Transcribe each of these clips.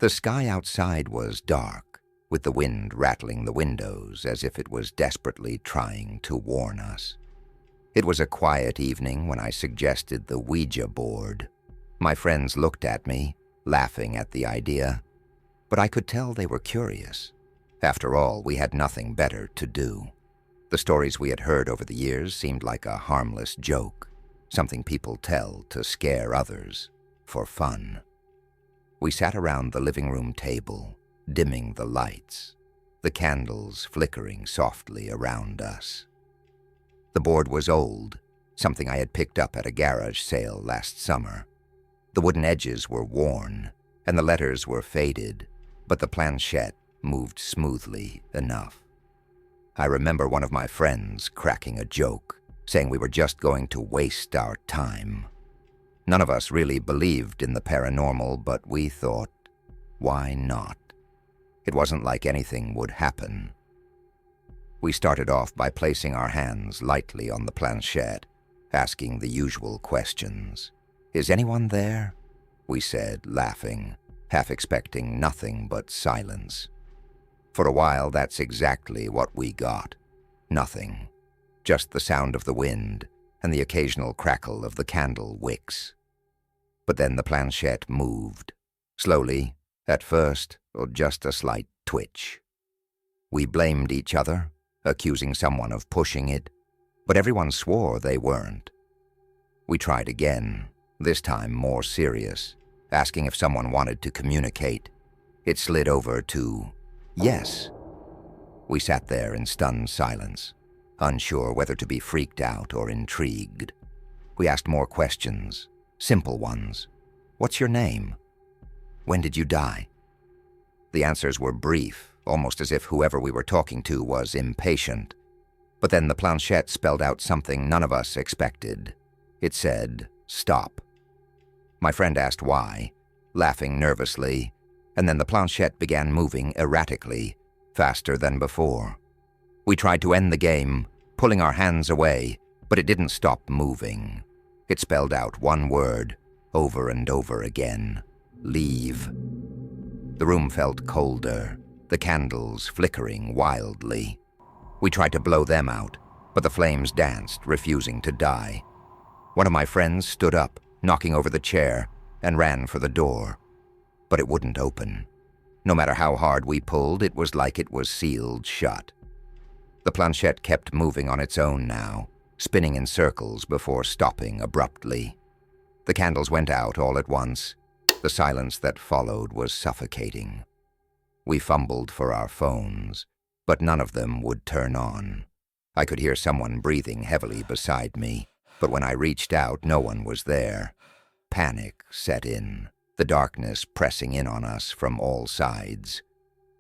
The sky outside was dark, with the wind rattling the windows as if it was desperately trying to warn us. It was a quiet evening when I suggested the Ouija board. My friends looked at me, laughing at the idea, but I could tell they were curious. After all, we had nothing better to do. The stories we had heard over the years seemed like a harmless joke, something people tell to scare others, for fun. We sat around the living room table, dimming the lights, the candles flickering softly around us. The board was old, something I had picked up at a garage sale last summer. The wooden edges were worn, and the letters were faded, but the planchette moved smoothly enough. I remember one of my friends cracking a joke, saying we were just going to waste our time. None of us really believed in the paranormal, but we thought, why not? It wasn't like anything would happen. We started off by placing our hands lightly on the planchette, asking the usual questions. "Is anyone there?" we said, laughing, half expecting nothing but silence. For a while, that's exactly what we got. Nothing. Just the sound of the wind and the occasional crackle of the candle wicks. But then the planchette moved. Slowly, at first, just a slight twitch. We blamed each other, accusing someone of pushing it, but everyone swore they weren't. We tried again, this time more serious, asking if someone wanted to communicate. It slid over to yes. We sat there in stunned silence, unsure whether to be freaked out or intrigued. We asked more questions, simple ones. "What's your name? When did you die?" The answers were brief, almost as if whoever we were talking to was impatient. But then the planchette spelled out something none of us expected. It said, "Stop." My friend asked why, laughing nervously, and then the planchette began moving erratically, faster than before. We tried to end the game, pulling our hands away, but it didn't stop moving. It spelled out one word, over and over again: leave. The room felt colder, the candles flickering wildly. We tried to blow them out, but the flames danced, refusing to die. One of my friends stood up, knocking over the chair, and ran for the door. But it wouldn't open. No matter how hard we pulled, it was like it was sealed shut. The planchette kept moving on its own now, spinning in circles before stopping abruptly. The candles went out all at once. The silence that followed was suffocating. We fumbled for our phones, but none of them would turn on. I could hear someone breathing heavily beside me, but when I reached out, no one was there. Panic set in, the darkness pressing in on us from all sides.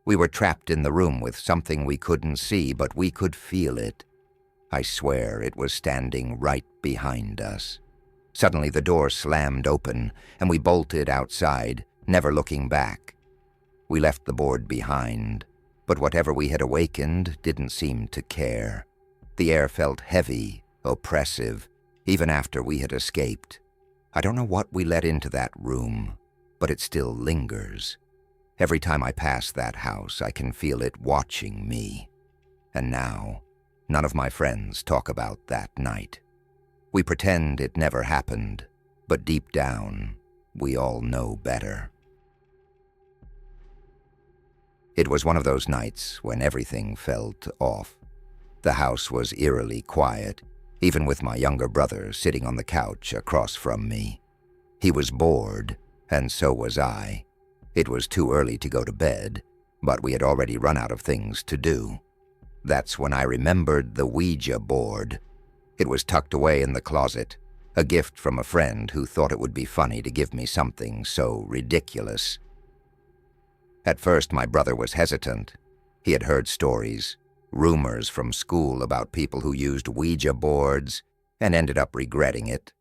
We were trapped in the room with something we couldn't see, but we could feel it. I swear it was standing right behind us. Suddenly the door slammed open, and we bolted outside, never looking back. We left the board behind, but whatever we had awakened didn't seem to care. The air felt heavy, oppressive, even after we had escaped. I don't know what we let into that room, but it still lingers. Every time I pass that house, I can feel it watching me. And now, none of my friends talk about that night. We pretend it never happened, but deep down, we all know better. It was one of those nights when everything felt off. The house was eerily quiet, even with my younger brother sitting on the couch across from me. He was bored, and so was I. It was too early to go to bed, but we had already run out of things to do. That's when I remembered the Ouija board. It was tucked away in the closet, a gift from a friend who thought it would be funny to give me something so ridiculous. At first, my brother was hesitant. He had heard stories, rumors from school about people who used Ouija boards and ended up regretting it.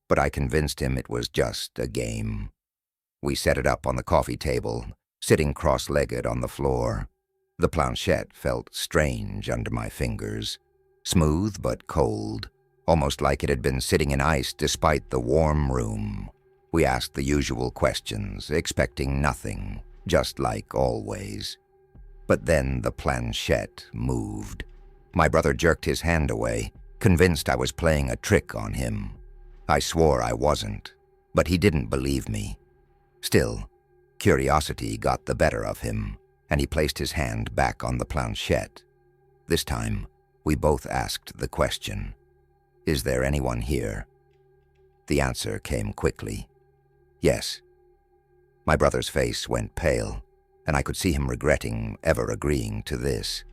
But I convinced him it was just a game. We set it up on the coffee table, sitting cross-legged on the floor. The planchette felt strange under my fingers, smooth but cold, almost like it had been sitting in ice despite the warm room. We asked the usual questions, expecting nothing, just like always. But then the planchette moved. My brother jerked his hand away, convinced I was playing a trick on him. I swore I wasn't, but he didn't believe me. Still, curiosity got the better of him, and he placed his hand back on the planchette. This time, we both asked the question, "Is there anyone here?" The answer came quickly. Yes. My brother's face went pale, and I could see him regretting ever agreeing to this.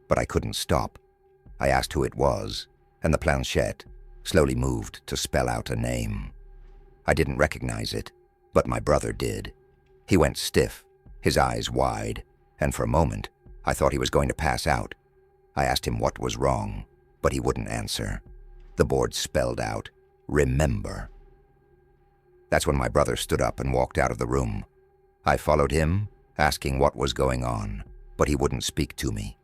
But I couldn't stop. I asked who it was, and the planchette slowly moved to spell out a name. I didn't recognize it, but my brother did. He went stiff, his eyes wide, and for a moment, I thought he was going to pass out. I asked him what was wrong, but he wouldn't answer. The board spelled out, "Remember." That's when my brother stood up and walked out of the room. I followed him, asking what was going on, but he wouldn't speak to me.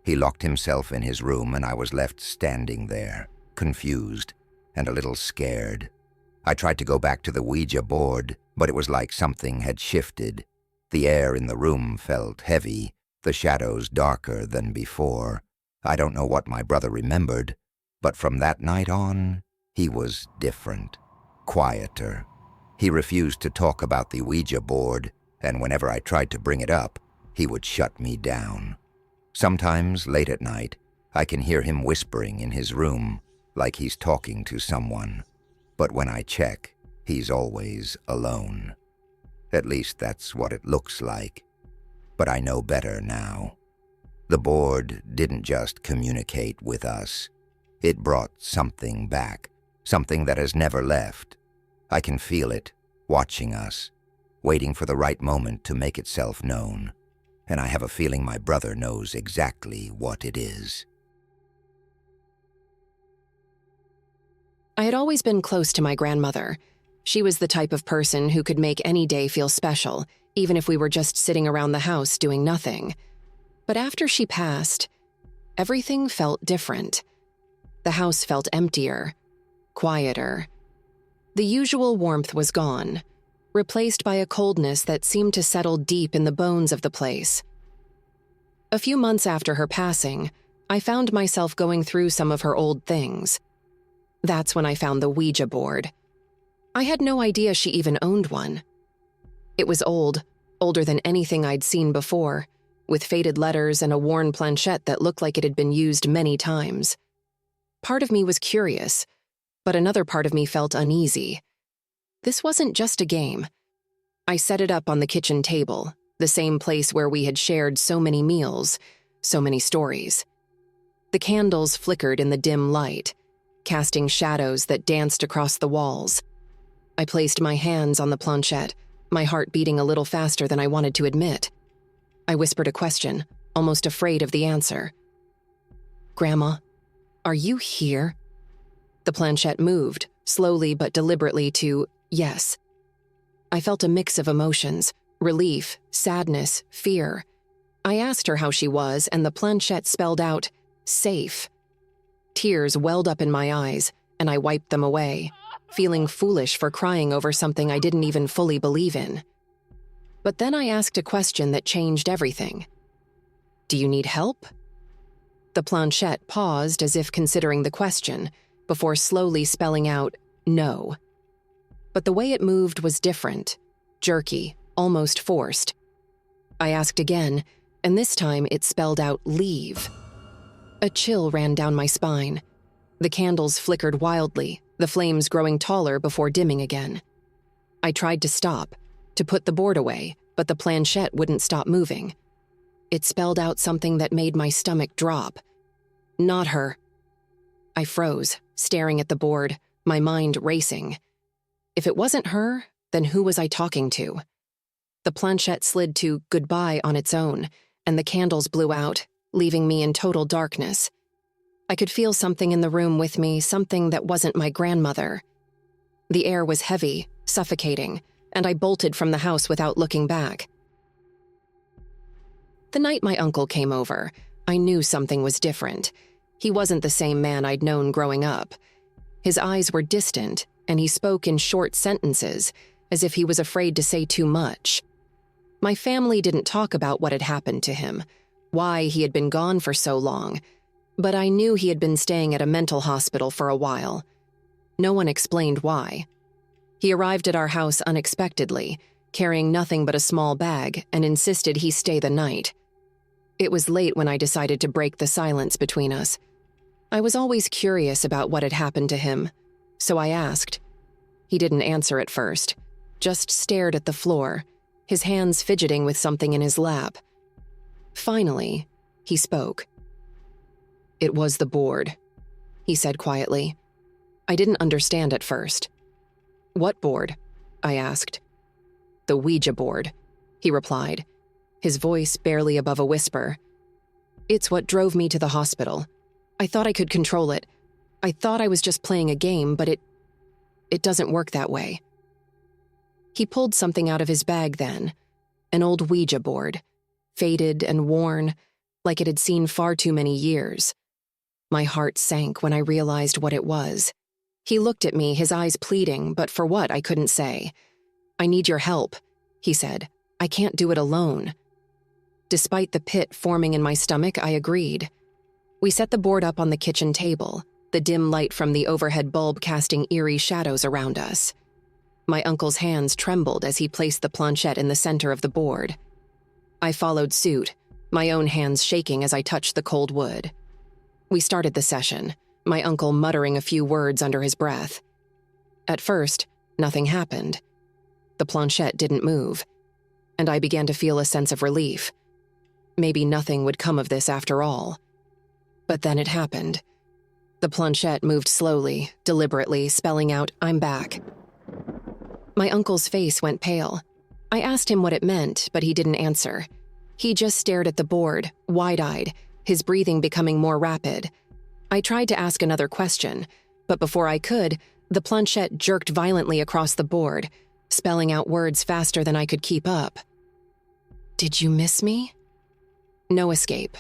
He locked himself in his room, and I was left standing there, confused and a little scared. I tried to go back to the Ouija board, but it was like something had shifted. The air in the room felt heavy, the shadows darker than before. I don't know what my brother remembered, but from that night on, he was different, quieter. He refused to talk about the Ouija board, and whenever I tried to bring it up, he would shut me down. Sometimes, late at night, I can hear him whispering in his room, like he's talking to someone. But when I check, he's always alone. At least that's what it looks like. But I know better now. The board didn't just communicate with us. It brought something back, something that has never left. I can feel it, watching us, waiting for the right moment to make itself known. And I have a feeling my brother knows exactly what it is. I had always been close to my grandmother. She was the type of person who could make any day feel special, even if we were just sitting around the house doing nothing. But after she passed, everything felt different. The house felt emptier, quieter. The usual warmth was gone, replaced by a coldness that seemed to settle deep in the bones of the place. A few months after her passing, I found myself going through some of her old things. That's when I found the Ouija board. I had no idea she even owned one. It was old, older than anything I'd seen before, with faded letters and a worn planchette that looked like it had been used many times. Part of me was curious, but another part of me felt uneasy. This wasn't just a game. I set it up on the kitchen table, the same place where we had shared so many meals, so many stories. The candles flickered in the dim light, casting shadows that danced across the walls. I placed my hands on the planchette, my heart beating a little faster than I wanted to admit. I whispered a question, almost afraid of the answer. "Grandma, are you here?" The planchette moved, slowly but deliberately, to yes. I felt a mix of emotions, relief, sadness, fear. I asked her how she was, and the planchette spelled out, "safe." Tears welled up in my eyes, and I wiped them away, feeling foolish for crying over something I didn't even fully believe in. But then I asked a question that changed everything. "Do you need help?" The planchette paused as if considering the question, before slowly spelling out, "no." But the way it moved was different, jerky, almost forced. I asked again, and this time it spelled out, "leave." A chill ran down my spine. The candles flickered wildly, the flames growing taller before dimming again. I tried to stop, to put the board away, but the planchette wouldn't stop moving. It spelled out something that made my stomach drop. "Not her." I froze, staring at the board, my mind racing. If it wasn't her, then who was I talking to? The planchette slid to goodbye on its own, and the candles blew out, leaving me in total darkness. I could feel something in the room with me, something that wasn't my grandmother. The air was heavy, suffocating, and I bolted from the house without looking back. The night my uncle came over, I knew something was different. He wasn't the same man I'd known growing up. His eyes were distant, and he spoke in short sentences, as if he was afraid to say too much. My family didn't talk about what had happened to him, why he had been gone for so long, but I knew he had been staying at a mental hospital for a while. No one explained why. He arrived at our house unexpectedly, carrying nothing but a small bag, and insisted he stay the night. It was late when I decided to break the silence between us. I was always curious about what had happened to him, so I asked. He didn't answer at first, just stared at the floor, his hands fidgeting with something in his lap. Finally, he spoke. "It was the board," he said quietly. I didn't understand at first. "What board?" I asked. "The Ouija board," he replied, his voice barely above a whisper. "It's what drove me to the hospital. I thought I could control it. I thought I was just playing a game, but it doesn't work that way." He pulled something out of his bag then, an old Ouija board, faded and worn, like it had seen far too many years. My heart sank when I realized what it was. He looked at me, his eyes pleading, but for what I couldn't say. "I need your help," he said. "I can't do it alone." Despite the pit forming in my stomach, I agreed. We set the board up on the kitchen table, the dim light from the overhead bulb casting eerie shadows around us. My uncle's hands trembled as he placed the planchette in the center of the board. I followed suit, my own hands shaking as I touched the cold wood. We started the session, my uncle muttering a few words under his breath. At first, nothing happened. The planchette didn't move, and I began to feel a sense of relief. Maybe nothing would come of this after all. But then it happened. The planchette moved slowly, deliberately, spelling out, "I'm back." My uncle's face went pale. I asked him what it meant, but he didn't answer. He just stared at the board, wide-eyed, his breathing becoming more rapid. I tried to ask another question, but before I could, the planchette jerked violently across the board, spelling out words faster than I could keep up. "Did you miss me? No escape.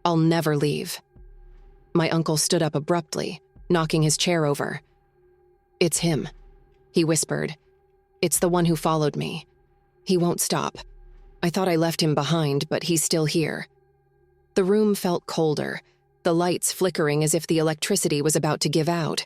I'll never leave." My uncle stood up abruptly, knocking his chair over. "It's him," he whispered. "It's the one who followed me. He won't stop. I thought I left him behind, but he's still here." The room felt colder, the lights flickering as if the electricity was about to give out.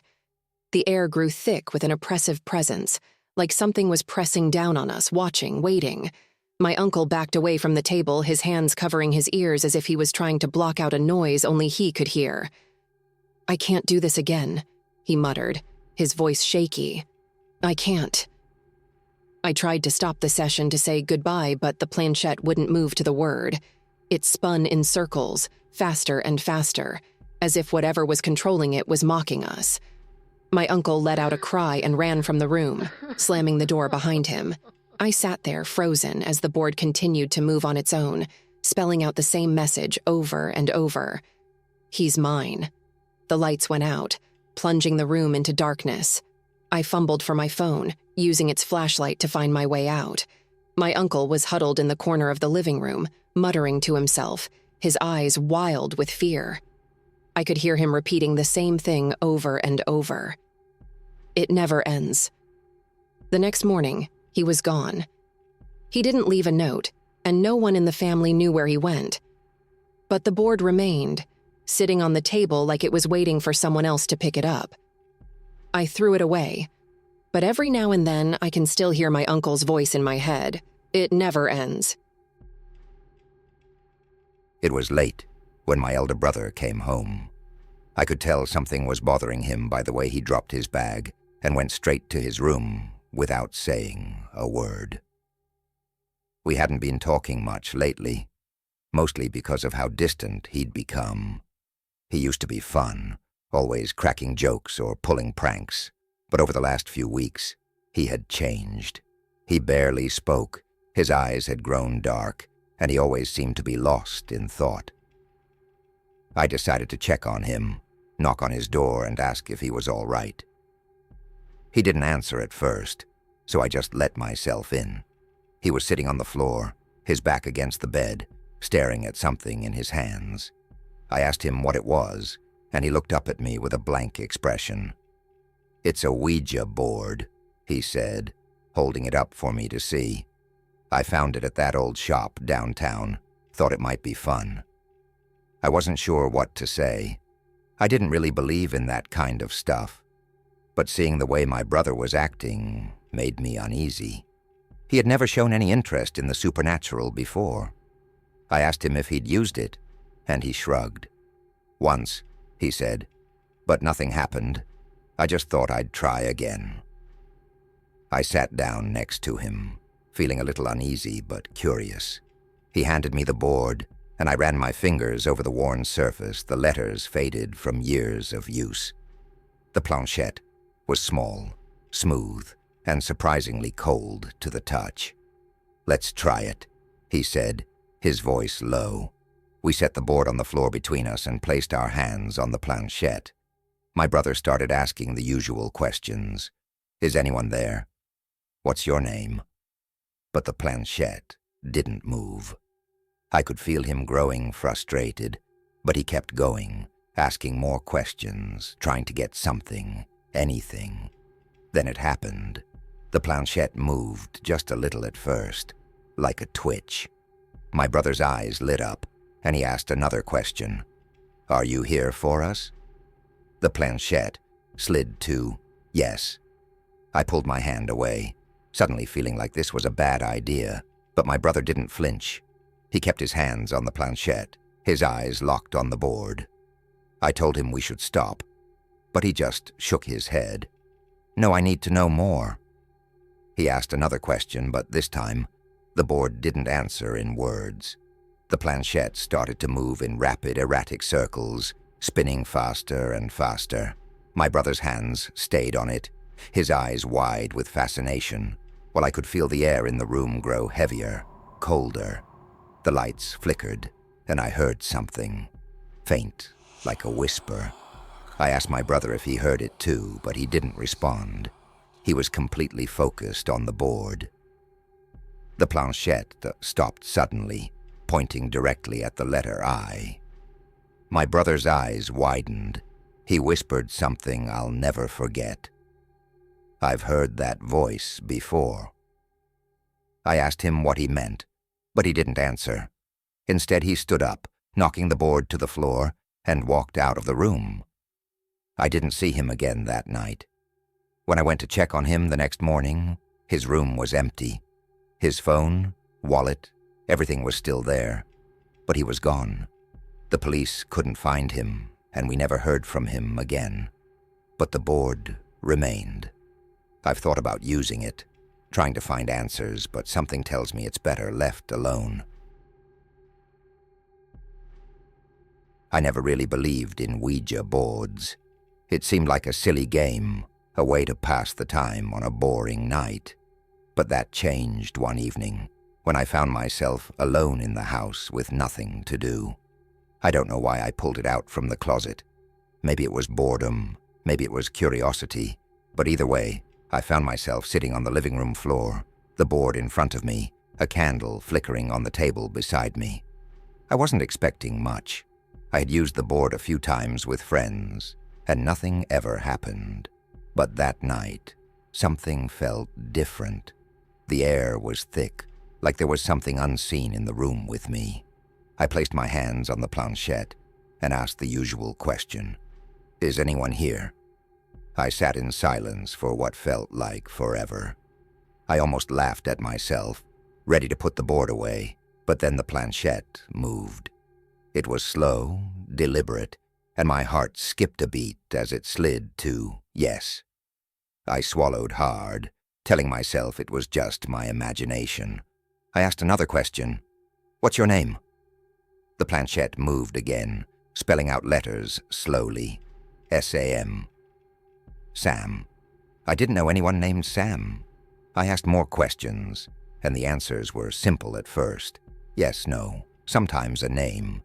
The air grew thick with an oppressive presence, like something was pressing down on us, watching, waiting. My uncle backed away from the table, his hands covering his ears as if he was trying to block out a noise only he could hear. "I can't do this again," he muttered, his voice shaky. "I can't." I tried to stop the session to say goodbye, but the planchette wouldn't move to the word. It spun in circles, faster and faster, as if whatever was controlling it was mocking us. My uncle let out a cry and ran from the room, slamming the door behind him. I sat there frozen as the board continued to move on its own, spelling out the same message over and over. "He's mine." The lights went out, plunging the room into darkness. I fumbled for my phone, using its flashlight to find my way out. My uncle was huddled in the corner of the living room, muttering to himself, his eyes wild with fear. I could hear him repeating the same thing over and over. "It never ends." The next morning, he was gone. He didn't leave a note, and no one in the family knew where he went. But the board remained, sitting on the table like it was waiting for someone else to pick it up. I threw it away, but every now and then I can still hear my uncle's voice in my head. "It never ends." It was late when my elder brother came home. I could tell something was bothering him by the way he dropped his bag and went straight to his room without saying a word. We hadn't been talking much lately, mostly because of how distant he'd become. He used to be fun, always cracking jokes or pulling pranks, but over the last few weeks, he had changed. He barely spoke, his eyes had grown dark, and he always seemed to be lost in thought. I decided to check on him, knock on his door and ask if he was all right. He didn't answer at first, so I just let myself in. He was sitting on the floor, his back against the bed, staring at something in his hands. I asked him what it was, and he looked up at me with a blank expression. "It's a Ouija board," he said, holding it up for me to see. I found it at that old shop downtown. Thought it might be fun. I wasn't sure what to say. I didn't really believe in that kind of stuff. But seeing the way my brother was acting made me uneasy. He had never shown any interest in the supernatural before. I asked him if he'd used it, and he shrugged. "Once," he said, "but nothing happened. I just thought I'd try again." I sat down next to him, feeling a little uneasy but curious. He handed me the board, and I ran my fingers over the worn surface, the letters faded from years of use. The planchette was small, smooth, and surprisingly cold to the touch. "Let's try it," he said, his voice low. We set the board on the floor between us and placed our hands on the planchette. My brother started asking the usual questions. "Is anyone there? What's your name?" But the planchette didn't move. I could feel him growing frustrated, but he kept going, asking more questions, trying to get something, anything. Then it happened. The planchette moved just a little at first, like a twitch. My brother's eyes lit up, and he asked another question. "Are you here for us?" The planchette slid to yes. I pulled my hand away, suddenly feeling like this was a bad idea, but my brother didn't flinch. He kept his hands on the planchette, his eyes locked on the board. I told him we should stop, but he just shook his head. "No, I need to know more." He asked another question, but this time, the board didn't answer in words. The planchette started to move in rapid, erratic circles, spinning faster and faster. My brother's hands stayed on it, his eyes wide with fascination, while I could feel the air in the room grow heavier, colder. The lights flickered, and I heard something, faint, like a whisper. I asked my brother if he heard it too, but he didn't respond. He was completely focused on the board. The planchette stopped suddenly, pointing directly at the letter I. My brother's eyes widened. He whispered something I'll never forget. "I've heard that voice before." I asked him what he meant, but he didn't answer. Instead, he stood up, knocking the board to the floor, and walked out of the room. I didn't see him again that night. When I went to check on him the next morning, his room was empty. His phone, wallet, everything was still there, but he was gone. The police couldn't find him, and we never heard from him again. But the board remained. I've thought about using it, trying to find answers, but something tells me it's better left alone. I never really believed in Ouija boards. It seemed like a silly game, a way to pass the time on a boring night. But that changed one evening, when I found myself alone in the house with nothing to do. I don't know why I pulled it out from the closet. Maybe it was boredom, maybe it was curiosity, but either way, I found myself sitting on the living room floor, the board in front of me, a candle flickering on the table beside me. I wasn't expecting much. I had used the board a few times with friends, and nothing ever happened. But that night, something felt different. The air was thick, like there was something unseen in the room with me. I placed my hands on the planchette and asked the usual question. "Is anyone here?" I sat in silence for what felt like forever. I almost laughed at myself, ready to put the board away, but then the planchette moved. It was slow, deliberate, and my heart skipped a beat as it slid to yes. I swallowed hard, telling myself it was just my imagination. I asked another question. "What's your name?" The planchette moved again, spelling out letters slowly. S-A-M. Sam. I didn't know anyone named Sam. I asked more questions, and the answers were simple at first. Yes, no, sometimes a name.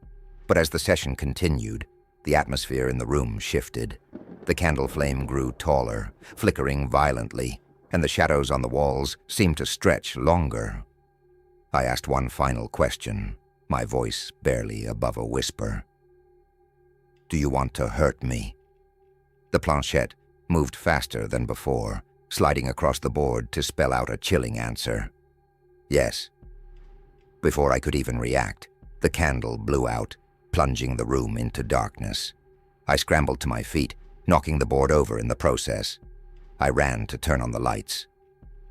But as the session continued, the atmosphere in the room shifted. The candle flame grew taller, flickering violently, and the shadows on the walls seemed to stretch longer. I asked one final question, my voice barely above a whisper. "Do you want to hurt me?" The planchette moved faster than before, sliding across the board to spell out a chilling answer. Yes. Before I could even react, the candle blew out, plunging the room into darkness. I scrambled to my feet, knocking the board over in the process. I ran to turn on the lights,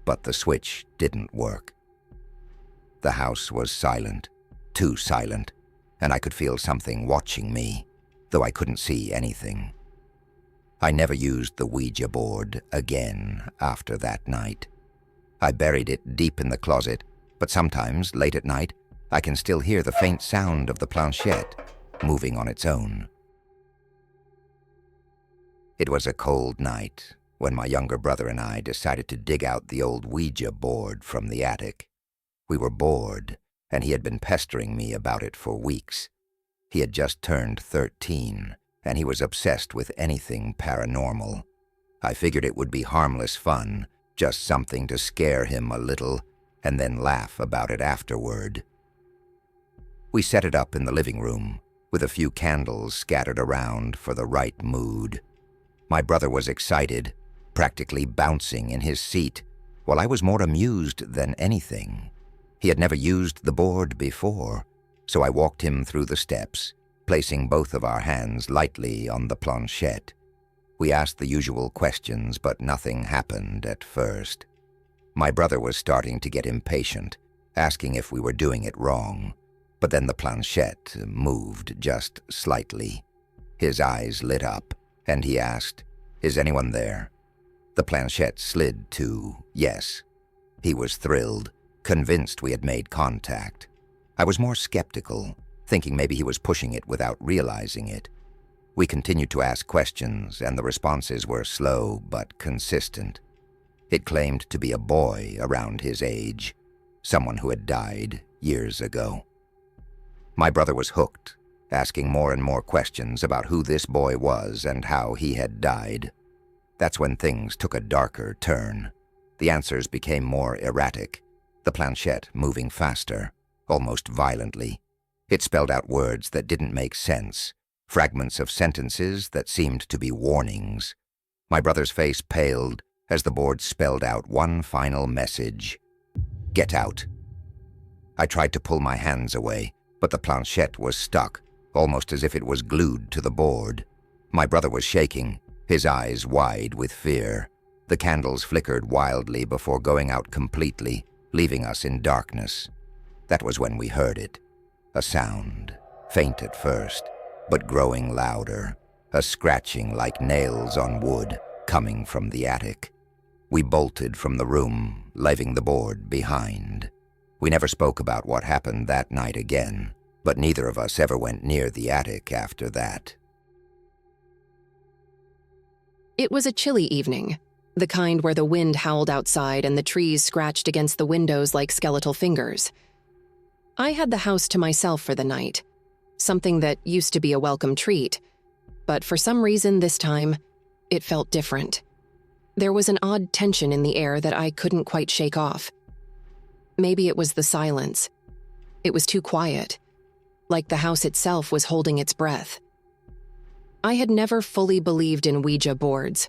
but the switch didn't work. The house was silent, too silent, and I could feel something watching me, though I couldn't see anything. I never used the Ouija board again after that night. I buried it deep in the closet, but sometimes, late at night, I can still hear the faint sound of the planchette moving on its own. It was a cold night when my younger brother and I decided to dig out the old Ouija board from the attic. We were bored, and he had been pestering me about it for weeks. He had just turned 13, and he was obsessed with anything paranormal. I figured it would be harmless fun, just something to scare him a little, and then laugh about it afterward. We set it up in the living room, with a few candles scattered around for the right mood. My brother was excited, practically bouncing in his seat, while I was more amused than anything. He had never used the board before, so I walked him through the steps, placing both of our hands lightly on the planchette. We asked the usual questions, but nothing happened at first. My brother was starting to get impatient, asking if we were doing it wrong, but then the planchette moved just slightly. His eyes lit up, and he asked, "Is anyone there?" The planchette slid to yes. He was thrilled, convinced we had made contact. I was more skeptical, thinking maybe he was pushing it without realizing it. We continued to ask questions, and the responses were slow but consistent. It claimed to be a boy around his age, someone who had died years ago. My brother was hooked, asking more and more questions about who this boy was and how he had died. That's when things took a darker turn. The answers became more erratic, the planchette moving faster, almost violently. It spelled out words that didn't make sense, fragments of sentences that seemed to be warnings. My brother's face paled as the board spelled out one final message: "Get out." I tried to pull my hands away, but the planchette was stuck, almost as if it was glued to the board. My brother was shaking, his eyes wide with fear. The candles flickered wildly before going out completely, leaving us in darkness. That was when we heard it. A sound, faint at first, but growing louder, a scratching like nails on wood coming from the attic. We bolted from the room, leaving the board behind. We never spoke about what happened that night again, but neither of us ever went near the attic after that. It was a chilly evening, the kind where the wind howled outside and the trees scratched against the windows like skeletal fingers. I had the house to myself for the night, something that used to be a welcome treat, but for some reason this time, it felt different. There was an odd tension in the air that I couldn't quite shake off. Maybe it was the silence. It was too quiet, like the house itself was holding its breath. I had never fully believed in Ouija boards,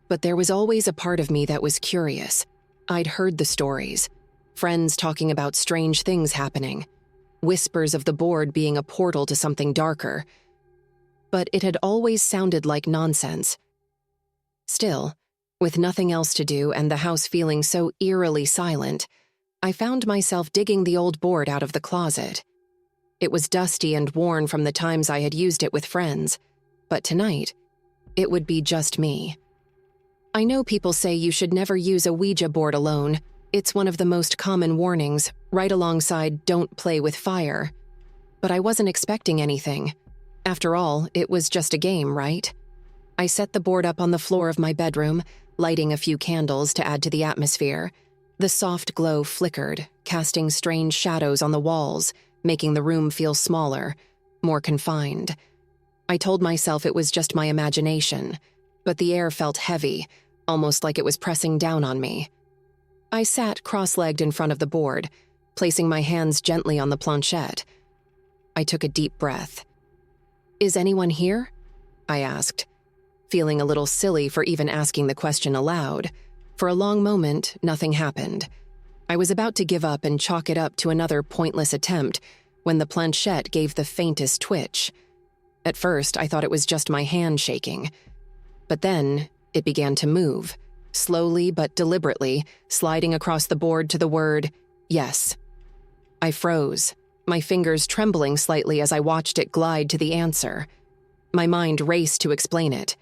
but there was always a part of me that was curious. I'd heard the stories, friends talking about strange things happening, whispers of the board being a portal to something darker, but it had always sounded like nonsense. Still, with nothing else to do and the house feeling so eerily silent, I found myself digging the old board out of the closet. It was dusty and worn from the times I had used it with friends, but tonight, it would be just me. I know people say you should never use a Ouija board alone. It's one of the most common warnings, right alongside "don't play with fire." But I wasn't expecting anything. After all, it was just a game, right? I set the board up on the floor of my bedroom, lighting a few candles to add to the atmosphere. The soft glow flickered, casting strange shadows on the walls, making the room feel smaller, more confined. I told myself it was just my imagination, but the air felt heavy, almost like it was pressing down on me. I sat cross-legged in front of the board, placing my hands gently on the planchette. I took a deep breath. "Is anyone here?" I asked, feeling a little silly for even asking the question aloud. For a long moment, nothing happened. I was about to give up and chalk it up to another pointless attempt when the planchette gave the faintest twitch. At first, I thought it was just my hand shaking. But then, it began to move, slowly but deliberately, sliding across the board to the word, yes. I froze, my fingers trembling slightly as I watched it glide to the answer. My mind raced to explain it.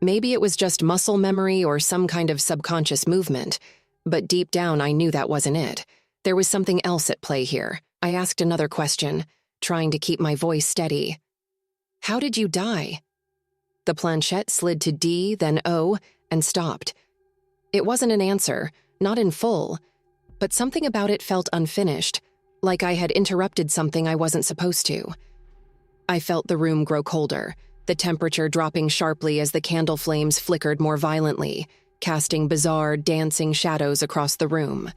Maybe it was just muscle memory or some kind of subconscious movement, but deep down I knew that wasn't it. There was something else at play here. I asked another question, trying to keep my voice steady. How did you die? The planchette slid to D, then O, and stopped. It wasn't an answer, not in full, but something about it felt unfinished, like I had interrupted something I wasn't supposed to. I felt the room grow colder, the temperature dropping sharply as the candle flames flickered more violently, casting bizarre, dancing shadows across the room.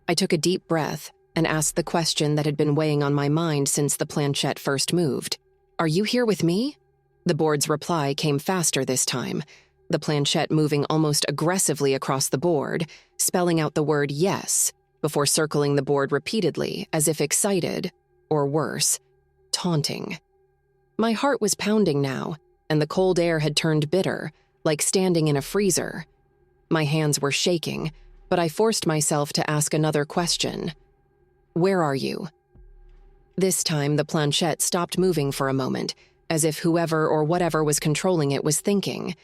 I took a deep breath and asked the question that had been weighing on my mind since the planchette first moved. Are you here with me? The board's reply came faster this time, the planchette moving almost aggressively across the board, spelling out the word yes, before circling the board repeatedly as if excited, or worse, taunting. My heart was pounding now, and the cold air had turned bitter, like standing in a freezer. My hands were shaking, but I forced myself to ask another question. Where are you? This time, the planchette stopped moving for a moment, as if whoever or whatever was controlling it was thinking.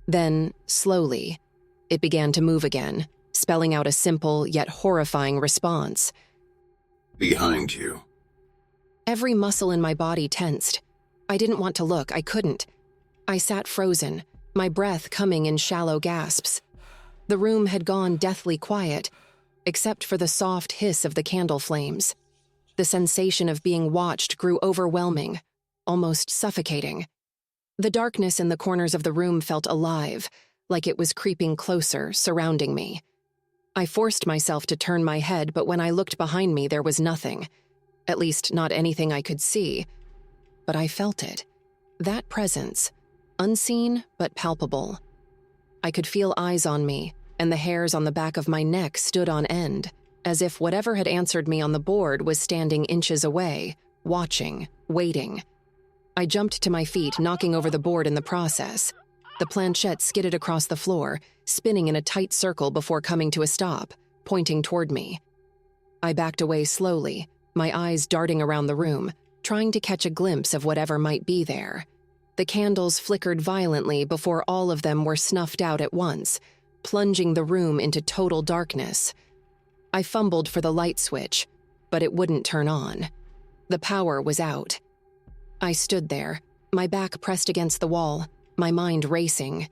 Then, slowly, it began to move again, spelling out a simple yet horrifying response. Behind you. Every muscle in my body tensed. I didn't want to look, I couldn't. I sat frozen, my breath coming in shallow gasps. The room had gone deathly quiet, except for the soft hiss of the candle flames. The sensation of being watched grew overwhelming, almost suffocating. The darkness in the corners of the room felt alive, like it was creeping closer, surrounding me. I forced myself to turn my head, but when I looked behind me, there was nothing. At least, not anything I could see. But I felt it. That presence, unseen but palpable. I could feel eyes on me, and the hairs on the back of my neck stood on end, as if whatever had answered me on the board was standing inches away, watching, waiting. I jumped to my feet, knocking over the board in the process. The planchette skidded across the floor, spinning in a tight circle before coming to a stop, pointing toward me. I backed away slowly, my eyes darting around the room, trying to catch a glimpse of whatever might be there. The candles flickered violently before all of them were snuffed out at once, plunging the room into total darkness. I fumbled for the light switch, but it wouldn't turn on. The power was out. I stood there, my back pressed against the wall, my mind racing.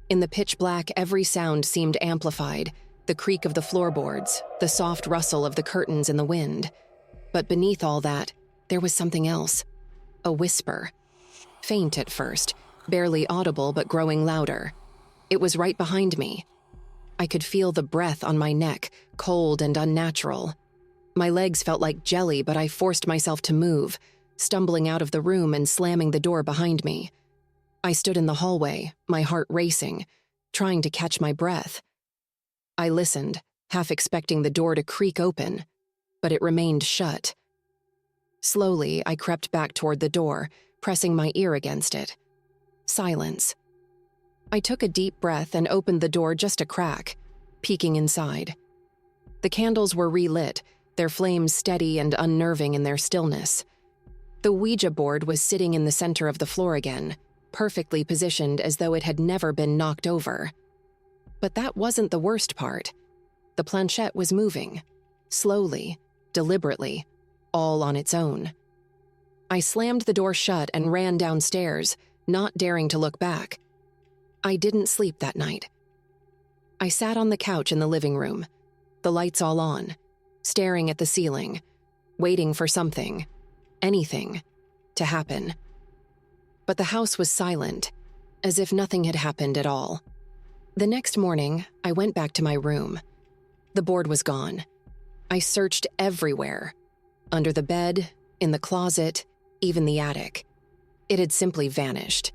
In the pitch black, every sound seemed amplified, the creak of the floorboards, the soft rustle of the curtains in the wind. But beneath all that, there was something else. A whisper. Faint at first, barely audible but growing louder. It was right behind me. I could feel the breath on my neck, cold and unnatural. My legs felt like jelly, but I forced myself to move, stumbling out of the room and slamming the door behind me. I stood in the hallway, my heart racing, trying to catch my breath. I listened, half expecting the door to creak open, but it remained shut. Slowly, I crept back toward the door, pressing my ear against it. Silence. I took a deep breath and opened the door just a crack, peeking inside. The candles were relit, their flames steady and unnerving in their stillness. The Ouija board was sitting in the center of the floor again, perfectly positioned as though it had never been knocked over. But that wasn't the worst part. The planchette was moving, slowly, deliberately, all on its own. I slammed the door shut and ran downstairs, not daring to look back. I didn't sleep that night. I sat on the couch in the living room, the lights all on, staring at the ceiling, waiting for something, anything, to happen. But the house was silent, as if nothing had happened at all. The next morning, I went back to my room. The board was gone. I searched everywhere, under the bed, in the closet, even the attic. It had simply vanished.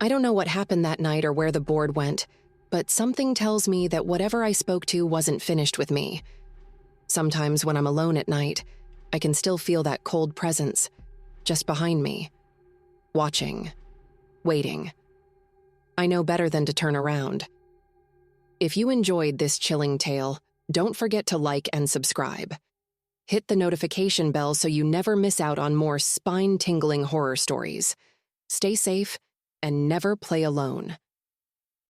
I don't know what happened that night or where the board went, but something tells me that whatever I spoke to wasn't finished with me. Sometimes when I'm alone at night, I can still feel that cold presence, just behind me, watching, waiting. I know better than to turn around. If you enjoyed this chilling tale, don't forget to like and subscribe. Hit the notification bell so you never miss out on more spine-tingling horror stories. Stay safe and never play alone.